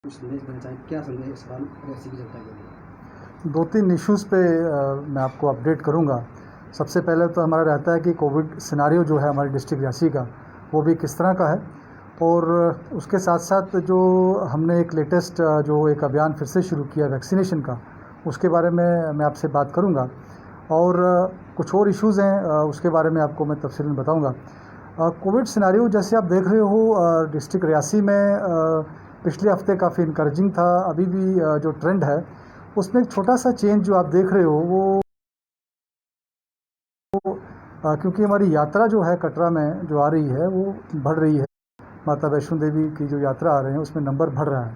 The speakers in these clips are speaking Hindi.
संदेश देना चाहें, क्या संदेश इस बार रेसिपी जनता के लिए? 2-3 इश्यूज़ पे मैं आपको अपडेट करूंगा। सबसे पहले तो हमारा रहता है कि कोविड सिनारियो जो है हमारे डिस्ट्रिक्ट रियासी का, वो भी किस तरह का है, और उसके साथ साथ जो हमने एक लेटेस्ट जो एक अभियान फिर से शुरू किया वैक्सीनेशन का, उसके बारे में मैं आपसे बात करूंगा। और कुछ और इश्यूज़ हैं, उसके बारे में आपको मैं तफसीलन बताऊंगा। कोविड सिनारियो जैसे आप देख रहे हो डिस्ट्रिक्ट रियासी में पिछले हफ्ते काफ़ी इनकरेजिंग था। अभी भी जो ट्रेंड है उसमें एक छोटा सा चेंज जो आप देख रहे हो वो क्योंकि हमारी यात्रा जो है कटरा में जो आ रही है वो बढ़ रही है। माता वैष्णो देवी की जो यात्रा आ रहे हैं उसमें नंबर बढ़ रहा है,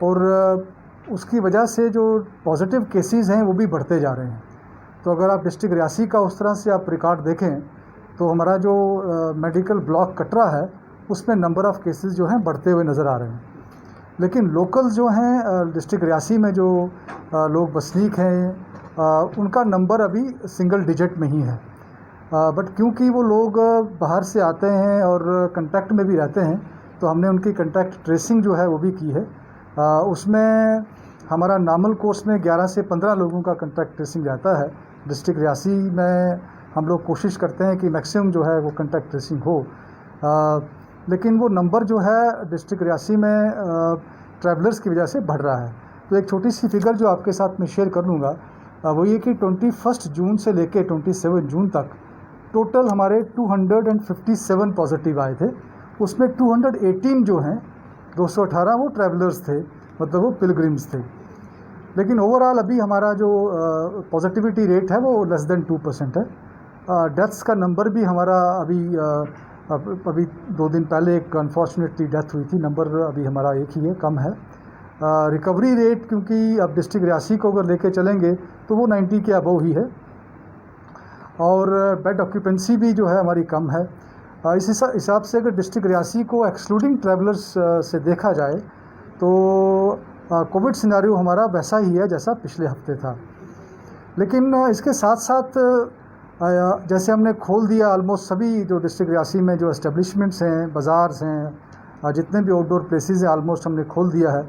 और उसकी वजह से जो पॉजिटिव केसेस हैं वो भी बढ़ते जा रहे हैं। तो अगर आप डिस्ट्रिक्ट रियासी का उस तरह से आप रिकॉर्ड देखें तो हमारा जो मेडिकल ब्लॉक कटरा है उसमें नंबर ऑफ़ केसेस जो हैं बढ़ते हुए नज़र आ रहे हैं। लेकिन लोकल जो हैं डिस्ट्रिक्ट रियासी में जो लोग बसनीक हैं उनका नंबर अभी सिंगल डिजिट में ही है। बट क्योंकि वो लोग बाहर से आते हैं और कंटैक्ट में भी रहते हैं, तो हमने उनकी कंटैक्ट ट्रेसिंग जो है वो भी की है। उसमें हमारा नॉर्मल कोर्स में 11 से 15 लोगों का कंटैक्ट ट्रेसिंग रहता है। डिस्ट्रिक्ट रियासी में हम लोग कोशिश करते हैं कि मैक्सिमम जो है वो कंटैक्ट ट्रेसिंग हो, लेकिन वो नंबर जो है डिस्ट्रिक्ट रियासी में ट्रैवलर्स की वजह से बढ़ रहा है। तो एक छोटी सी फिगर जो आपके साथ मैं शेयर कर लूँगा, वो ये कि 21 जून से लेके 27 जून तक टोटल हमारे 257 पॉजिटिव आए थे। उसमें 218 जो हैं 218 वो ट्रैवलर्स थे, मतलब वो पिलग्रिम्स थे। लेकिन ओवरऑल अभी हमारा जो पॉजिटिविटी रेट है वो लेस देन 2% है। डेथ्स का नंबर भी हमारा अभी 2 दिन पहले एक अनफॉर्चुनेटली डेथ हुई थी, नंबर अभी हमारा एक ही है, कम है। रिकवरी रेट क्योंकि अब डिस्ट्रिक्ट रियासी को अगर लेके चलेंगे तो वो 90 के अबव ही है, और बेड ऑक्यूपेंसी भी जो है हमारी कम है। इस हिसाब से अगर डिस्ट्रिक्ट रियासी को एक्सक्लूडिंग ट्रैवलर्स से देखा जाए तो कोविड सिनारियो हमारा वैसा ही है जैसा पिछले हफ्ते था। लेकिन इसके साथ साथ जैसे हमने खोल दिया ऑलमोस्ट सभी जो डिस्ट्रिक्ट रियासी में जो एस्टेब्लिशमेंट्स हैं, बाज़ार्स हैं, जितने भी आउटडोर प्लेसेस हैं ऑलमोस्ट हमने खोल दिया है।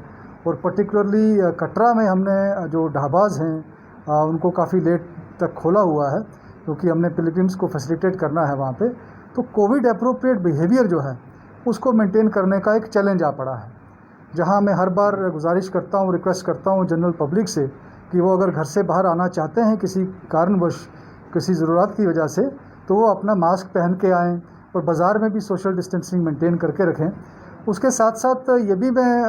और पर्टिकुलरली कटरा में हमने जो ढाबाज हैं उनको काफ़ी लेट तक खोला हुआ है, क्योंकि हमने पिलग्रिम्स को फैसिलिटेट करना है वहाँ पे। तो कोविड अप्रोप्रिएट बिहेवियर जो है उसको मेंटेन करने का एक चैलेंज आ पड़ा है, जहाँ मैं हर बार गुजारिश करता हूँ, रिक्वेस्ट करता हूँ जनरल पब्लिक से कि वो अगर घर से बाहर आना चाहते हैं किसी कारणवश, किसी ज़रूरत की वजह से, तो वो अपना मास्क पहन के आएँ और बाज़ार में भी सोशल डिस्टेंसिंग मेंटेन करके रखें। उसके साथ साथ ये भी मैं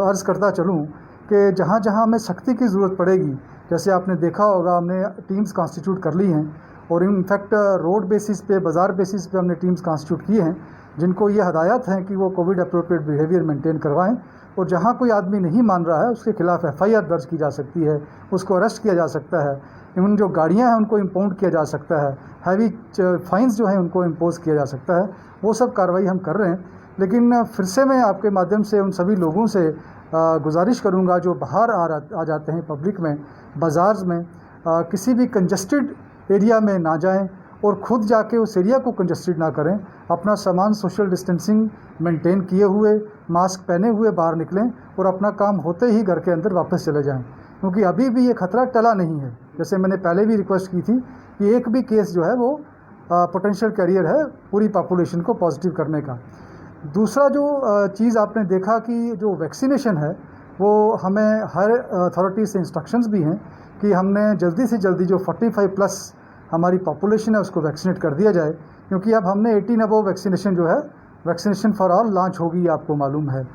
अर्ज़ करता चलूँ कि जहाँ जहाँ हमें सख्ती की ज़रूरत पड़ेगी, जैसे आपने देखा होगा हमने टीम्स कॉन्स्टिट्यूट कर ली हैं, और इनफैक्ट रोड बेसिस पे, बाज़ार बेसिस पे हमने टीम्स कॉन्स्टिट्यूट किए हैं जिनको ये हदायत हैं कि वो कोविड अप्रोप्रिएट बिहेवियर मेंटेन करवाएं। और जहाँ कोई आदमी नहीं मान रहा है उसके खिलाफ FIR दर्ज की जा सकती है, उसको अरेस्ट किया जा सकता है, इवन जो गाड़ियाँ हैं उनको इम्पाउंड किया जा सकता है, हैवी फाइन्स जो हैं उनको इम्पोज किया जा सकता है। वो सब कार्रवाई हम कर रहे हैं। लेकिन फिर से मैं आपके माध्यम से उन सभी लोगों से गुजारिश करूंगा जो बाहर आ जाते हैं पब्लिक में, बाज़ार्स में, किसी भी कंजस्टेड एरिया में ना जाएं और ख़ुद जाके उस एरिया को कंजस्टेड ना करें। अपना सामान सोशल डिस्टेंसिंग मेंटेन किए हुए, मास्क पहने हुए बाहर निकलें और अपना काम होते ही घर के अंदर वापस चले जाएं, क्योंकि अभी भी ये खतरा टला नहीं है। जैसे मैंने पहले भी रिक्वेस्ट की थी कि एक भी केस जो है वो पोटेंशियल कैरियर है पूरी पॉपुलेशन को पॉजिटिव करने का। दूसरा जो चीज़ आपने देखा कि जो वैक्सीनेशन है वो हमें हर अथॉरिटी से इंस्ट्रक्शंस भी हैं कि हमने जल्दी से जल्दी जो 45+ हमारी पॉपुलेशन है उसको वैक्सीनेट कर दिया जाए, क्योंकि अब हमने 18 अबव वैक्सीनेशन जो है वैक्सीनेशन फॉर ऑल लॉन्च होगी, आपको मालूम है।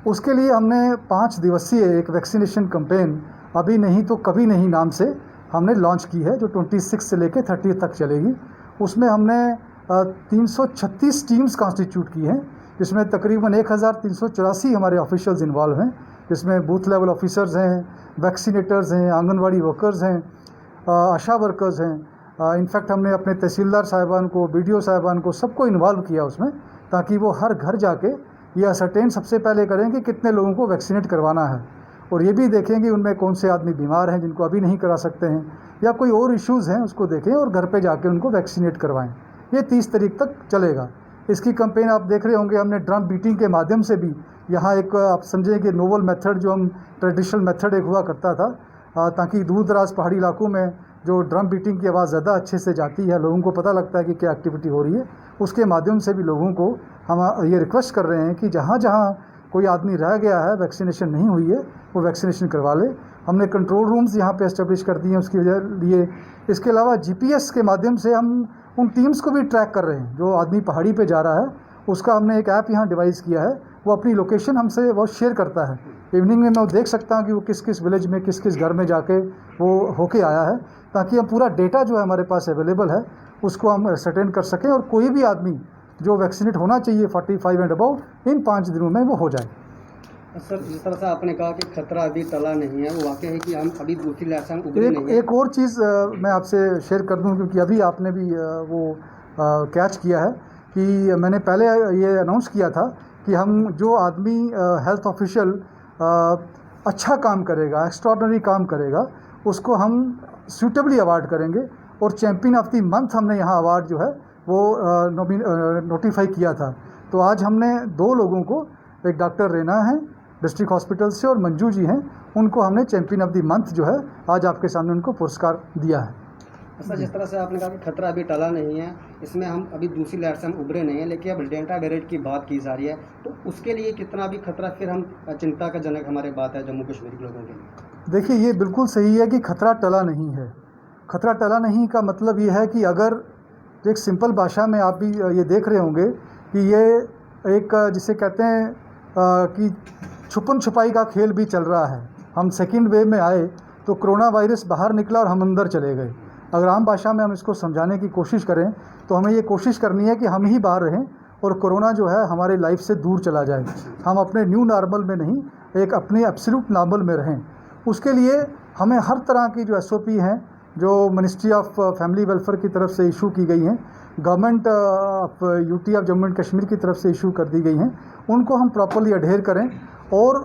उसके लिए हमने 5 दिवसीय एक वैक्सीनेशन कैंपेन अभी नहीं तो कभी नहीं नाम से हमने लॉन्च की है, जो 26 से लेकर 30 तक चलेगी। उसमें हमने 336 टीम्स कॉन्स्टिट्यूट की हैं, जिसमें तकरीबन 1384 हमारे ऑफिशियल्स इन्वॉल्व हैं, जिसमें बूथ लेवल ऑफिसर्स हैं, वैक्सीनेटर्स हैं, आंगनवाड़ी वर्कर्स हैं, आशा वर्कर्स हैं। इनफैक्ट हमने अपने तहसीलदार साहिबान को, BDO साहिबान को, सबको इन्वॉल्व किया उसमें, ताकि वो हर घर जाके ये असरटेन सबसे पहले करें कि कितने लोगों को वैक्सीनेट करवाना है, और ये भी देखें कि उनमें कौन से आदमी बीमार हैं जिनको अभी नहीं करा सकते हैं, या कोई और इश्यूज़ हैं उसको देखें और घर पे जाके उनको वैक्सीनेट करवाएं। ये 30 तारीख तक चलेगा। इसकी कैंपेन आप देख रहे होंगे, हमने ड्रम बीटिंग के माध्यम से भी यहाँ एक आप समझें कि नोवल मेथड जो हम ट्रेडिशनल मेथड एक हुआ करता था, ताकि दूर दराज पहाड़ी इलाकों में जो ड्रम बीटिंग की आवाज़ ज़्यादा अच्छे से जाती है, लोगों को पता लगता है कि क्या एक्टिविटी हो रही है, उसके माध्यम से भी लोगों को हम ये रिक्वेस्ट कर रहे हैं कि जहाँ जहाँ कोई आदमी रह गया है, वैक्सीनेशन नहीं हुई है, वो वैक्सीनेशन करवा ले। हमने कंट्रोल रूम्स यहाँ पे एस्टेब्लिश कर दिए हैं उसके लिए। इसके अलावा जीपीएस के माध्यम से हम उन टीम्स को भी ट्रैक कर रहे हैं। जो आदमी पहाड़ी पे जा रहा है उसका हमने एक ऐप यहाँ डिवाइस किया है, वो अपनी लोकेशन हमसे वो शेयर करता है। इवनिंग में मैं देख सकता हूँ कि वो किस किस विलेज में किस किस घर में जाके वो होके आया है, ताकि हम पूरा डेटा जो है हमारे पास अवेलेबल है उसको हम असर्टेन कर सकें और कोई भी आदमी जो वैक्सीनेट होना चाहिए 45 एंड अबव, इन 5 दिनों में वो हो जाए। सर, जिस तरह से आपने कहा कि खतरा अभी टला नहीं है, वो वाकई है कि हम अभी दूसरी लहर से हम उभरे नहीं हैं। एक और चीज़ मैं आपसे शेयर कर दूं, क्योंकि अभी आपने भी वो कैच किया है कि मैंने पहले ये अनाउंस किया था कि हम जो आदमी हेल्थ ऑफिशियल अच्छा काम करेगा, एक्स्ट्रॉर्डनरी काम करेगा, उसको हम सूटेबली अवार्ड करेंगे। और चैम्पियन ऑफ द मंथ हमने यहाँ अवार्ड जो है वो नोटिफाई किया था। तो आज हमने 2 लोगों को, एक डॉक्टर रेना है डिस्ट्रिक्ट हॉस्पिटल से और मंजू जी हैं, उनको हमने चैम्पियन ऑफ द मंथ जो है आज आपके सामने उनको पुरस्कार दिया है। सर, जिस तरह से आपने कहा कि खतरा अभी टला नहीं है, इसमें हम अभी दूसरी लहर से हम उभरे नहीं हैं, लेकिन अब डेल्टा वेरिएंट की बात की जा रही है, तो उसके लिए कितना भी खतरा फिर हम चिंता का जनक हमारी बात है जम्मू कश्मीर के लोगों के लिए। देखिए, ये बिल्कुल सही है कि खतरा टला नहीं है। खतरा टला नहीं का मतलब ये है कि अगर एक सिंपल भाषा में आप भी ये देख रहे होंगे कि ये एक जिसे कहते हैं कि छुपन छुपाई का खेल भी चल रहा है। हम सेकेंड वेव में आए तो कोरोना वायरस बाहर निकला और हम अंदर चले गए। अगर आम भाषा में हम इसको समझाने की कोशिश करें तो हमें ये कोशिश करनी है कि हम ही बाहर रहें और कोरोना जो है हमारे लाइफ से दूर चला जाए। हम अपने न्यू नॉर्मल में नहीं, एक अपने एब्सोल्यूट नॉर्मल में रहें। उसके लिए हमें हर तरह की जो SOP हैं, जो मिनिस्ट्री ऑफ फैमिली वेलफेयर की तरफ से इशू की गई हैं, government of UT of Jammu and Kashmir की तरफ से इशू कर दी गई हैं, उनको हम प्रॉपर्ली अडेयर करें और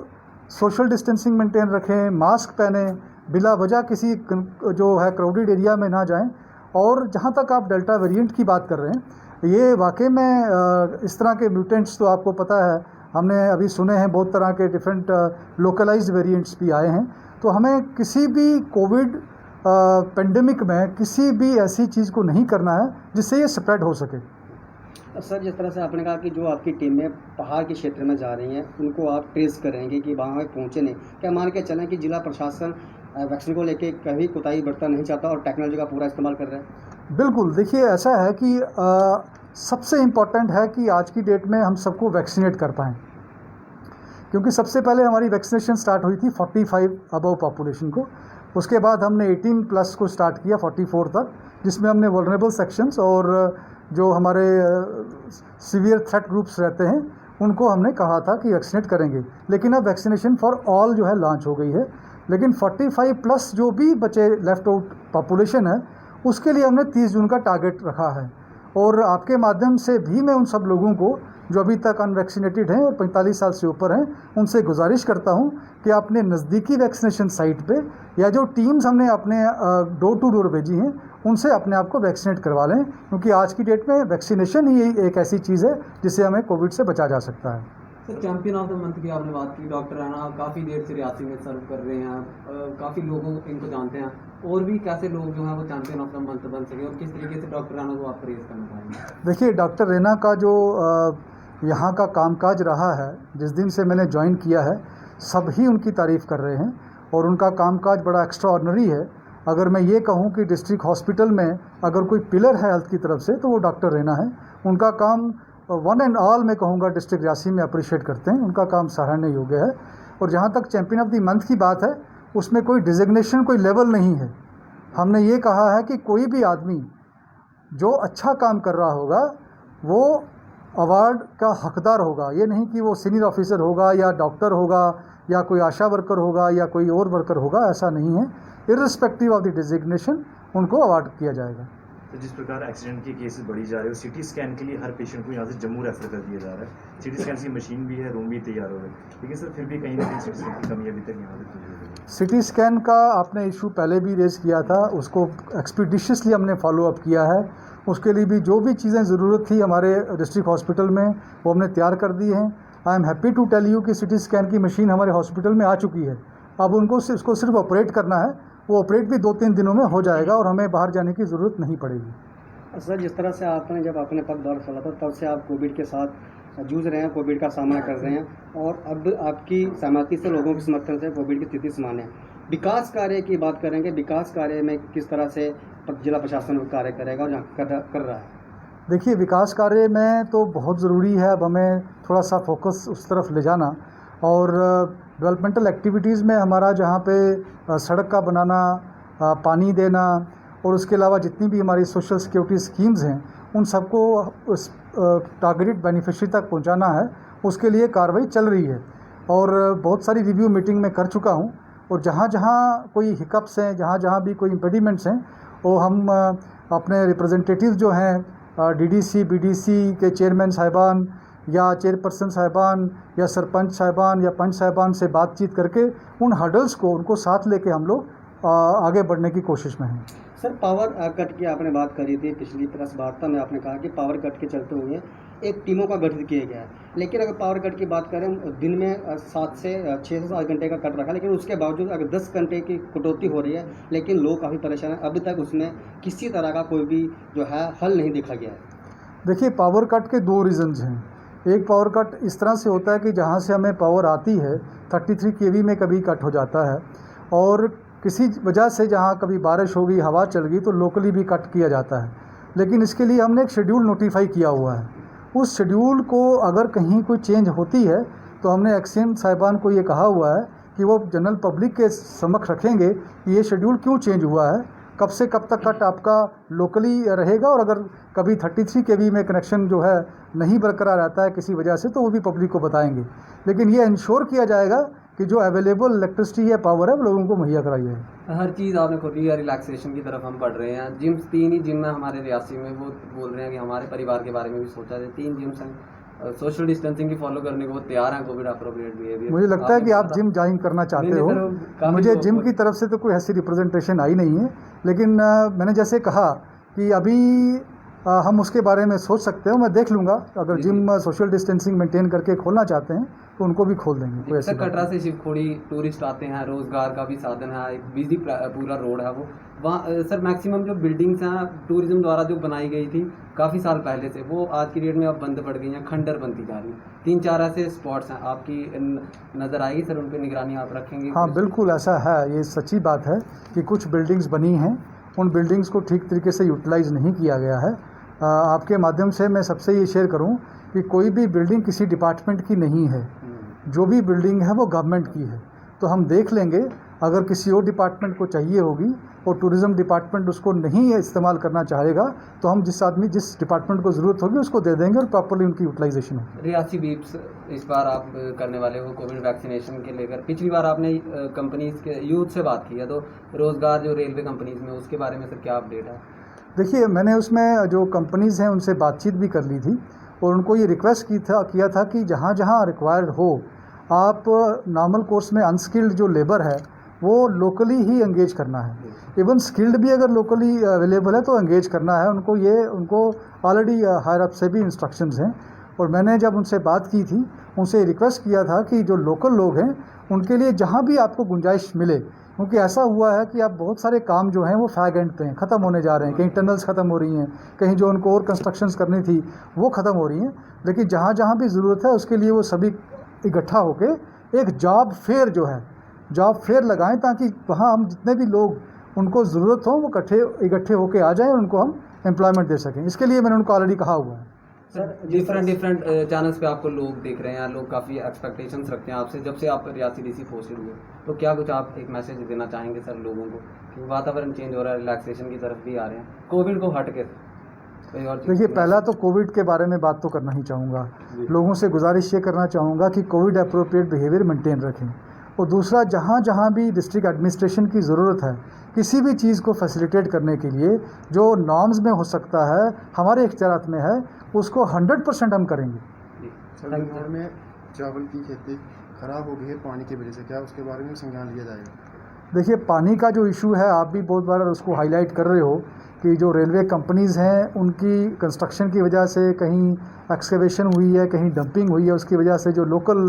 सोशल डिस्टेंसिंग मेंटेन रखें, मास्क पहने, बिला वजह किसी जो है क्राउडेड एरिया में ना जाएं। और जहाँ तक आप डेल्टा वेरिएंट की बात कर रहे हैं, ये वाकई में इस तरह के म्यूटेंट्स तो आपको पता है, हमने अभी सुने हैं बहुत तरह के डिफरेंट लोकलाइज्ड वेरिएंट्स भी आए हैं। तो हमें किसी भी कोविड पेंडेमिक में किसी भी ऐसी चीज़ को नहीं करना है जिससे ये स्प्रेड हो सके। सर, जिस तरह से आपने कहा कि जो आपकी टीमें पहाड़ के क्षेत्र में जा रही हैं, उनको आप ट्रेस करेंगे कि वहाँ पहुँचे नहीं, क्या मान के चलें कि जिला प्रशासन वैक्सीन को लेके कभी कोताही बरतना नहीं चाहता और टेक्नोलॉजी का पूरा इस्तेमाल कर रहा है? बिल्कुल, देखिए ऐसा है कि सबसे इम्पॉर्टेंट है कि आज की डेट में हम सबको वैक्सीनेट कर पाएँ, क्योंकि सबसे पहले हमारी वैक्सीनेशन स्टार्ट हुई थी 45 अबव पॉपुलेशन को। उसके बाद हमने 18+ को स्टार्ट किया 44 तक, जिसमें हमने वल्नरेबल सेक्शंस और जो हमारे सीवियर थ्रेट ग्रुप्स रहते हैं उनको हमने कहा था कि वैक्सीनेट करेंगे। लेकिन अब वैक्सीनेशन फॉर ऑल जो है लॉन्च हो गई है। लेकिन 45+ जो भी बचे लेफ्ट आउट पॉपुलेशन है, उसके लिए हमने 30 जून का टारगेट रखा है। और आपके माध्यम से भी मैं उन सब लोगों को जो अभी तक अनवैक्सीनेटेड हैं और 45 साल से ऊपर हैं, उनसे गुजारिश करता हूं कि अपने नज़दीकी वैक्सीनेशन साइट पे या जो टीम्स हमने अपने डोर टू डोर भेजी हैं उनसे अपने आप को वैक्सीनेट करवा लें, क्योंकि आज की डेट में वैक्सीनेशन ही एक ऐसी चीज़ है जिससे हमें कोविड से बचा जा सकता है। Sir, champion of the month की आपने बात की, डॉक्टर राणा काफ़ी देर से रियासी में सर्व कर रहे हैं, काफ़ी लोगों इनको जानते हैं, और भी कैसे लोग जो हैं वो चैम्पियन ऑफ द मंथ बन सके और किस तरीके से डॉक्टर राणा को आप प्रेज करना चाहेंगे? देखिए, डॉक्टर रेना का जो यहाँ का कामकाज रहा है, जिस दिन से मैंने ज्वाइन किया है, सभी उनकी तारीफ़ कर रहे हैं और उनका कामकाज बड़ा एक्स्ट्राऑर्डिनरी है। अगर मैं ये कहूँ कि डिस्ट्रिक्ट हॉस्पिटल में अगर कोई पिलर है हेल्थ की तरफ से तो वो डॉक्टर रेना है। उनका काम वन एंड ऑल मैं कहूँगा डिस्ट्रिक्ट रियासी में अप्रिशिएट करते हैं, उनका काम सराहनीय योग्य है। और जहाँ तक चैम्पियन ऑफ द मंथ की बात है, उसमें कोई डिजिग्नेशन, कोई लेवल नहीं है। हमने ये कहा है कि कोई भी आदमी जो अच्छा काम कर रहा होगा वो अवार्ड का हकदार होगा। ये नहीं कि वो सीनियर ऑफिसर होगा या डॉक्टर होगा या कोई आशा वर्कर होगा या कोई और वर्कर होगा, ऐसा नहीं है। इर्रिस्पेक्टिव ऑफ द डिजिग्नेशन उनको अवार्ड किया जाएगा। तो जिस प्रकार एक्सीडेंट के केसेस बढ़ी जा रहे हैं, सिटी स्कैन के लिए हर पेशेंट को यहाँ से जम्मू रेफर कर दिया जा रहा है। सिटी स्कैन की मशीन भी है, रूम भी तैयार हो रहे हैं, लेकिन सर फिर भी कहीं ना कहीं सिटी स्कैन की कमी अभी तक यहाँ पे पूरी हो रही है। सिटी स्कैन का आपने इशू पहले भी रेज़ किया था, उसको एक्सपीडिशियसली हमने फॉलो अप किया है। उसके लिए भी जो भी चीज़ें ज़रूरत थी हमारे डिस्ट्रिक्ट हॉस्पिटल में वो हमने तैयार कर दी हैं। I am happy to tell you कि सिटी स्कैन की मशीन हमारे हॉस्पिटल में आ चुकी है। अब उनको उसको सिर्फ ऑपरेट करना है, वो ऑपरेट भी 2-3 दिनों में हो जाएगा और हमें बाहर जाने की ज़रूरत नहीं पड़ेगी। सर, जिस तरह से आपने जब अपने पदभार संभाला था तब से आप कोविड के साथ जूझ रहे हैं, कोविड का सामना कर रहे हैं और अब आपकी सहमति से, लोगों के समर्थन से कोविड की स्थिति समान है। विकास कार्य की बात करेंगे, विकास कार्य में किस तरह से जिला प्रशासन कार्य करेगा और कर रहा है? देखिए, विकास कार्य में तो बहुत ज़रूरी है अब हमें थोड़ा सा फोकस उस तरफ ले जाना और डेवलपमेंटल एक्टिविटीज़ में हमारा जहाँ पे सड़क का बनाना, पानी देना और उसके अलावा जितनी भी हमारी सोशल सिक्योरिटी स्कीम्स हैं उन सबको उस टारगेटेड बेनिफिशरी तक पहुंचाना है। उसके लिए कार्रवाई चल रही है और बहुत सारी रिव्यू मीटिंग में कर चुका हूं और जहां जहां कोई हिकअप्स हैं, जहां जहां भी कोई इम्पेडिमेंट्स हैं वो हम अपने रिप्रेजेंटेटिव जो हैं डीडीसी, बीडीसी के चेयरमैन साहिबान या चेयरपर्सन साहिबान या सरपंच साहिबान या पंच साहिबान से बातचीत करके उन हर्डल्स को उनको साथ लेके हम लोग आगे बढ़ने की कोशिश में हैं। सर, पावर कट की आपने बात करी थी पिछली प्रेस वार्ता में, आपने कहा कि पावर कट के चलते हुए एक टीमों का गठन किया गया है। लेकिन अगर पावर कट की बात करें, दिन में 7 से 6 से 7 घंटे का कट रखा, लेकिन उसके बावजूद अगर 10 घंटे की कटौती हो रही है, लेकिन लोग काफ़ी परेशान हैं। अभी तक उसमें किसी तरह का कोई भी जो है हल नहीं देखा गया है। देखिए, पावर कट के 2 रीज़न्स हैं। एक पावर कट इस तरह से होता है कि जहाँ से हमें पावर आती है 33 kV में कभी कट हो जाता है और किसी वजह से जहाँ कभी बारिश हो गई, हवा चल गई तो लोकली भी कट किया जाता है। लेकिन इसके लिए हमने एक शेड्यूल नोटिफाई किया हुआ है। उस शेड्यूल को अगर कहीं कोई चेंज होती है तो हमने एक्सएम साहिबान को ये कहा हुआ है कि वो जनरल पब्लिक के समक्ष रखेंगे कि ये शेड्यूल क्यों चेंज हुआ है, कब से कब तक कट आपका लोकली रहेगा और अगर कभी 33 kV में कनेक्शन जो है नहीं बरकरार रहता है किसी वजह से तो वो भी पब्लिक को बताएंगे। लेकिन ये इंश्योर किया जाएगा कि जो अवेलेबल इलेक्ट्रिसिटी है, पावर है, वो लोगों को मुहैया कराई है। हर चीज़ आपने खोली है, रिलैक्सेशन की तरफ हम बढ़ रहे हैं। जिम्स 3 ही जिम है हमारे रियासी में, वो बोल रहे हैं कि हमारे परिवार के बारे में भी सोचा जाए। 3 जिम्स हैं, सोशल डिस्टेंसिंग की फॉलो करने को वो तैयार हैं, कोविड अप्रोप्रिएट बिहेवियर। मुझे लगता है कि आप जिम ज्वाइन करना चाहते हो। मुझे जिम की तरफ से तो कोई ऐसी रिप्रेजेंटेशन आई नहीं है, लेकिन मैंने जैसे कहा कि अभी हम उसके बारे में सोच सकते हो। मैं देख लूँगा, अगर जिम सोशल डिस्टेंसिंग मेंटेन करके खोलना चाहते हैं तो उनको भी खोल देंगे। कोई ऐसी कटरा से शिवखोड़ी टूरिस्ट आते हैं, रोज़गार का भी साधन है, एक बिजी पूरा रोड है वो। वहाँ सर मैक्सिमम जो बिल्डिंग्स हैं टूरिज्म द्वारा जो बनाई गई थी काफ़ी साल पहले से, वो आज की डेट में अब बंद पड़ गई हैं, खंडर बनती जा रही हैं। 3-4 ऐसे स्पॉट्स हैं, आपकी नज़र आएगी सर, उन पर निगरानी आप रखेंगे? हाँ, बिल्कुल ऐसा है। ये सच्ची बात है कि कुछ बिल्डिंग्स बनी हैं, उन बिल्डिंग्स को ठीक तरीके से यूटिलाइज़ नहीं किया गया है। आपके माध्यम से मैं सबसे ये शेयर करूं कि कोई भी बिल्डिंग किसी डिपार्टमेंट की नहीं है, जो भी बिल्डिंग है वो गवर्नमेंट की है। तो हम देख लेंगे, अगर किसी और डिपार्टमेंट को चाहिए होगी और टूरिज़्म डिपार्टमेंट उसको नहीं इस्तेमाल करना चाहेगा तो हम जिस डिपार्टमेंट को ज़रूरत होगी उसको दे देंगे और प्रॉपर्ली उनकी यूटिलाइजेशन होगी। रियासी बीप्स इस बार आप करने वाले हो कोविड वैक्सीनेशन के लेकर, पिछली बार आपने कंपनीज़ के यूथ से बात की है, तो रोज़गार जो रेलवे कंपनीज़ में, उसके बारे में सर क्या अपडेट है? देखिए, मैंने उसमें जो कंपनीज़ हैं उनसे बातचीत भी कर ली थी और उनको ये रिक्वेस्ट किया था कि जहाँ जहाँ रिक्वायर्ड हो आप नॉर्मल कोर्स में अनस्किल्ड जो लेबर है वो लोकली ही एंगेज करना है। इवन स्किल्ड भी अगर लोकली अवेलेबल है तो एंगेज करना है उनको ऑलरेडी हायर अप से भी इंस्ट्रक्शंस हैं। और मैंने जब उनसे बात की थी, उनसे रिक्वेस्ट किया था कि जो लोकल लोग हैं उनके लिए जहाँ भी आपको गुंजाइश मिले, क्योंकि ऐसा हुआ है कि अब बहुत सारे काम जो हैं वो फैग एंड पे हैं, ख़त्म होने जा रहे हैं। कहीं टनल्स ख़त्म हो रही हैं, कहीं जो उनको और कंस्ट्रक्शंस करनी थी वो ख़त्म हो रही हैं। लेकिन जहाँ जहाँ भी ज़रूरत है उसके लिए वो सभी इकट्ठा होकर एक जॉब फेयर लगाएं ताकि वहाँ हम जितने भी लोग उनको ज़रूरत हो वो इकट्ठे होकर आ जाएं और उनको हम एम्प्लॉयमेंट दे सकें। इसके लिए मैंने उनको ऑलरेडी कहा हुआ है। सर, डिफरेंट चैनल्स पे आपको लोग देख रहे हैं, लोग काफ़ी एक्सपेक्टेशंस रखते हैं आपसे, जब से आप रियासी डीसी पोस्टेड हुए, तो क्या कुछ आप एक मैसेज देना चाहेंगे सर लोगों को कि वातावरण चेंज हो रहा है, रिलैक्सेशन की तरफ भी आ रहे हैं, कोविड को हट के? देखिए, पहला तो कोविड के बारे में बात तो करना ही चाहूँगा। लोगों से गुजारिश ये करना चाहूँगा कि कोविड अप्रोप्रिएट बिहेवियर मेंटेन रखें। और दूसरा जहाँ जहाँ भी डिस्ट्रिक्ट एडमिनिस्ट्रेशन की ज़रूरत है किसी भी चीज़ को फैसिलिटेट करने के लिए जो नॉर्म्स में हो सकता है, हमारे इख्तियारात में है, उसको 100% हम करेंगे। बिहार में चावल की खेती खराब हो गई है पानी की वजह से, क्या उसके बारे में संज्ञान लिया जाएगा? देखिए, पानी का जो इशू है आप भी बहुत बार उसको हाईलाइट कर रहे हो कि जो रेलवे कंपनीज़ हैं उनकी कंस्ट्रक्शन की वजह से कहीं एक्सकेवेशन हुई है, कहीं डंपिंग हुई है, उसकी वजह से जो लोकल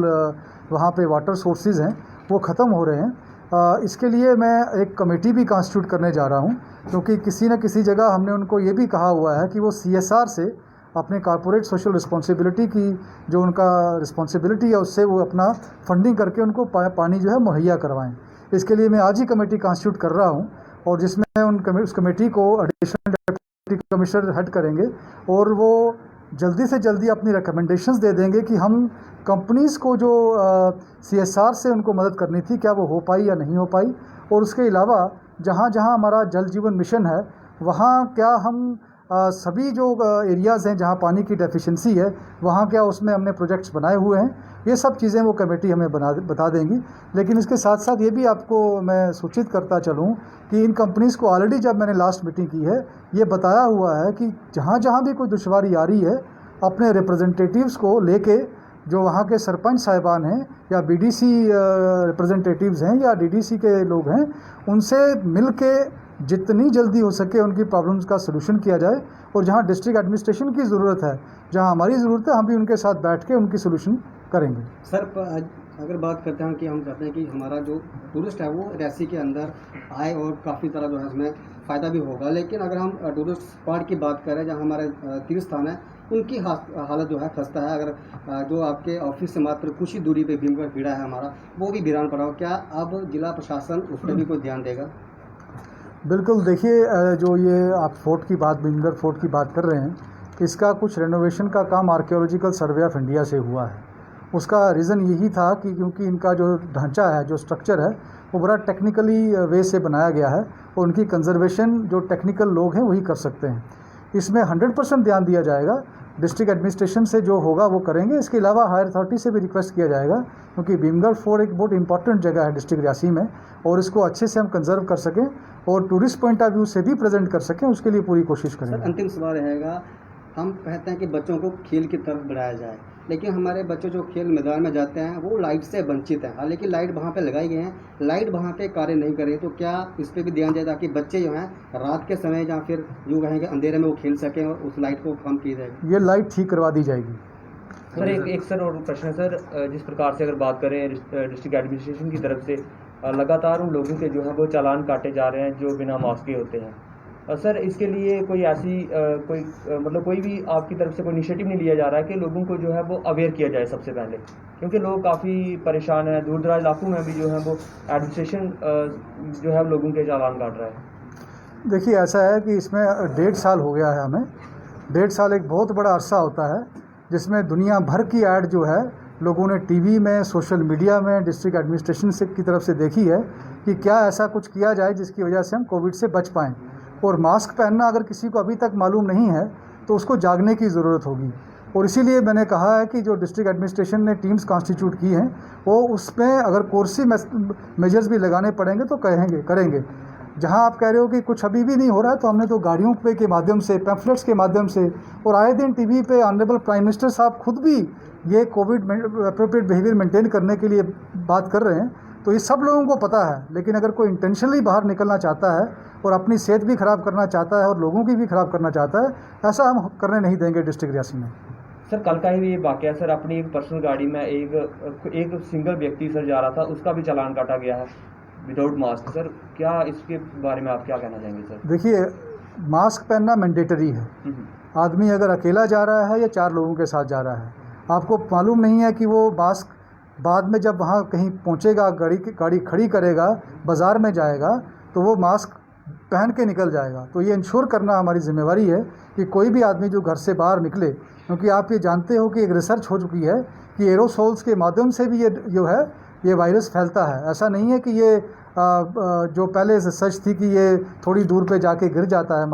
वहाँ पे वाटर सोर्सेज हैं वो ख़त्म हो रहे हैं। इसके लिए मैं एक कमेटी भी कॉन्स्टिट्यूट करने जा रहा हूँ, क्योंकि किसी न किसी जगह हमने उनको ये भी कहा हुआ है कि वो CSR से अपने कॉर्पोरेट सोशल रिस्पॉन्सिबिलिटी की जो उनका रिस्पॉन्सिबिलिटी है उससे वो अपना फंडिंग करके उनको पानी जो है मुहैया करवाएं। इसके लिए मैं आज ही कमेटी कॉन्स्टिट्यूट कर रहा हूँ और जिसमें उस कमेटी को एडिशनल डिप्टी कमिश्नर हेड करेंगे और वो जल्दी से जल्दी अपनी रिकमेंडेशंस दे देंगे कि हम कंपनीज़ को जो CSR से उनको मदद करनी थी क्या वो हो पाई या नहीं हो पाई, और उसके अलावा जहाँ जहाँ हमारा जल जीवन मिशन है वहाँ क्या हम सभी जो एरियाज़ हैं जहाँ पानी की डेफिशिएंसी है वहाँ क्या उसमें हमने प्रोजेक्ट्स बनाए हुए हैं। ये सब चीज़ें वो कमेटी हमें बता देंगी। लेकिन इसके साथ साथ ये भी आपको मैं सूचित करता चलूँ कि इन कंपनीज़ को ऑलरेडी जब मैंने लास्ट मीटिंग की है ये बताया हुआ है कि जहाँ जहाँ भी कोई दुश्वारी आ रही है अपने रिप्रेजेंटेटिव्स को लेके, जो वहाँ के सरपंच साहिबान हैं या BDC रिप्रेजेंटेटिव्स हैं या DDC के लोग हैं, उनसे मिल के जितनी जल्दी हो सके उनकी प्रॉब्लम्स का सलूशन किया जाए। और जहाँ डिस्ट्रिक्ट एडमिनिस्ट्रेशन की ज़रूरत है, जहाँ हमारी ज़रूरत है, हम भी उनके साथ बैठ के उनकी सलूशन करेंगे। सर अगर बात करते हैं कि हम चाहते हैं कि हमारा जो टूरिस्ट है वो रियासी के अंदर आए और काफ़ी तरह जो है उसमें फ़ायदा भी होगा, लेकिन अगर हम टूरिस्ट स्पॉट की बात करें जहाँ हमारे तीर्थ स्थान है उनकी हालत जो है खस्ता है। अगर जो आपके ऑफिस से मात्र कुछ ही दूरी पे भीमगढ़ खीड़ा है हमारा, वो भी वीरान पड़ा हो, क्या अब जिला प्रशासन उस पर भी कोई ध्यान देगा? बिल्कुल, देखिए जो ये आप फोर्ट की बात, भीमगढ़ फोर्ट की बात कर रहे हैं, इसका कुछ रेनोवेशन का काम आर्कियोलॉजिकल सर्वे ऑफ इंडिया से हुआ है। उसका रीज़न यही था कि क्योंकि इनका जो ढांचा है, जो स्ट्रक्चर है, वो बड़ा टेक्निकली वे से बनाया गया है और उनकी कंजर्वेशन जो टेक्निकल लोग हैं वही कर सकते हैं। इसमें 100% ध्यान दिया जाएगा। डिस्ट्रिक्ट एडमिनिस्ट्रेशन से जो होगा वो करेंगे। इसके अलावा हायर अथॉरिटी से भी रिक्वेस्ट किया जाएगा, क्योंकि भीमगढ़ फोर्ट एक बहुत इंपॉर्टेंट जगह है डिस्ट्रिक्ट रियासी में, और इसको अच्छे से हम कंजर्व कर सकें और टूरिस्ट पॉइंट ऑफ व्यू से भी प्रेजेंट कर सकें, उसके लिए पूरी कोशिश सर करेंगे। अंतिम सवाल रहेगा, हम कहते हैं कि बच्चों को खेल की तरफ बढ़ाया जाए, लेकिन हमारे बच्चे जो खेल मैदान में जाते हैं वो लाइट से वंचित हैं। हालांकि लाइट वहाँ पे लगाई गई हैं, लाइट वहाँ पे कार्य नहीं कर रही, तो क्या इस पर भी ध्यान दिया ताकि बच्चे जो हैं रात के समय या फिर यूँ कहेंगे अंधेरे में वो खेल सकें और उस लाइट को कम की जाए? ये लाइट ठीक करवा दी जाएगी। सर एक सर और प्रश्न है सर, जिस प्रकार से अगर बात करें डिस्ट्रिक्ट एडमिनिस्ट्रेशन की तरफ से लगातार उन लोगों के जो है वो चालान काटे जा रहे हैं जो बिना मास्क के होते हैं, सर इसके लिए कोई ऐसी मतलब कोई भी आपकी तरफ से कोई इनिशिएटिव नहीं लिया जा रहा है कि लोगों को जो है वो अवेयर किया जाए सबसे पहले, क्योंकि लोग काफ़ी परेशान हैं, दूर दराज इलाकों में भी जो है वो एडमिनिस्ट्रेशन जो है लोगों के चालान काट रहा है। देखिए, ऐसा है कि इसमें 1.5 साल हो गया है हमें। 1.5 साल एक बहुत बड़ा अरसा होता है जिसमें दुनिया भर की ऐड जो है लोगों ने टीवी में, सोशल मीडिया में डिस्ट्रिक्ट एडमिनिस्ट्रेशन से की तरफ से देखी है कि क्या ऐसा कुछ किया जाए जिसकी वजह से हम कोविड से बच पाएँ। और मास्क पहनना अगर किसी को अभी तक मालूम नहीं है तो उसको जागने की ज़रूरत होगी, और इसीलिए मैंने कहा है कि जो डिस्ट्रिक्ट एडमिनिस्ट्रेशन ने टीम्स कॉन्स्टिट्यूट की हैं वो उसमें अगर कोर्सिव मेजर्स भी लगाने पड़ेंगे तो करेंगे। जहां आप कह रहे हो कि कुछ अभी भी नहीं हो रहा है, तो हमने तो गाड़ियों पे के माध्यम से, पैम्फलेट्स के माध्यम से, और आए दिन टीवी पे ऑनरेबल प्राइम मिनिस्टर साहब खुद भी ये कोविड अप्रोप्रिएट बिहेवियर मेंटेन करने के लिए बात कर रहे हैं। तो ये सब लोगों को पता है, लेकिन अगर कोई इंटेंशनली बाहर निकलना चाहता है और अपनी सेहत भी ख़राब करना चाहता है और लोगों की भी ख़राब करना चाहता है, ऐसा हम करने नहीं देंगे डिस्ट्रिक्ट रियासी में। सर कल का ही ये वाकया सर, अपनी एक पर्सनल गाड़ी में एक सिंगल व्यक्ति सर जा रहा था, उसका भी चालान काटा गया है विदाउट मास्क। सर क्या इसके बारे में आप क्या कहना चाहेंगे सर? देखिए, मास्क पहनना मैंडेटरी है। आदमी अगर अकेला जा रहा है या 4 लोगों के साथ जा रहा है, आपको मालूम नहीं है कि वो मास्क बाद में जब वहाँ कहीं पहुँचेगा, गाड़ी खड़ी करेगा, बाज़ार में जाएगा, तो वो मास्क पहन के निकल जाएगा। तो ये इंश्योर करना हमारी जिम्मेवारी है कि कोई भी आदमी जो घर से बाहर निकले, क्योंकि आप ये जानते हो कि एक रिसर्च हो चुकी है कि एरोसोल्स के माध्यम से भी ये जो है ये वायरस फैलता है। ऐसा नहीं है कि ये जो पहले से सच थी कि ये थोड़ी दूर पे जाके गिर जाता है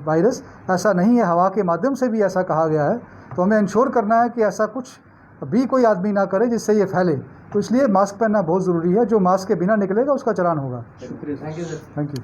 वायरस, ऐसा नहीं है। हवा के माध्यम से भी ऐसा कहा गया है। तो हमें इंश्योर करना है कि ऐसा कुछ भी कोई आदमी ना करे जिससे ये फैले। तो इसलिए मास्क पहनना बहुत ज़रूरी है। जो मास्क के बिना निकलेगा उसका चालान होगा। Thank you sir. Thank you.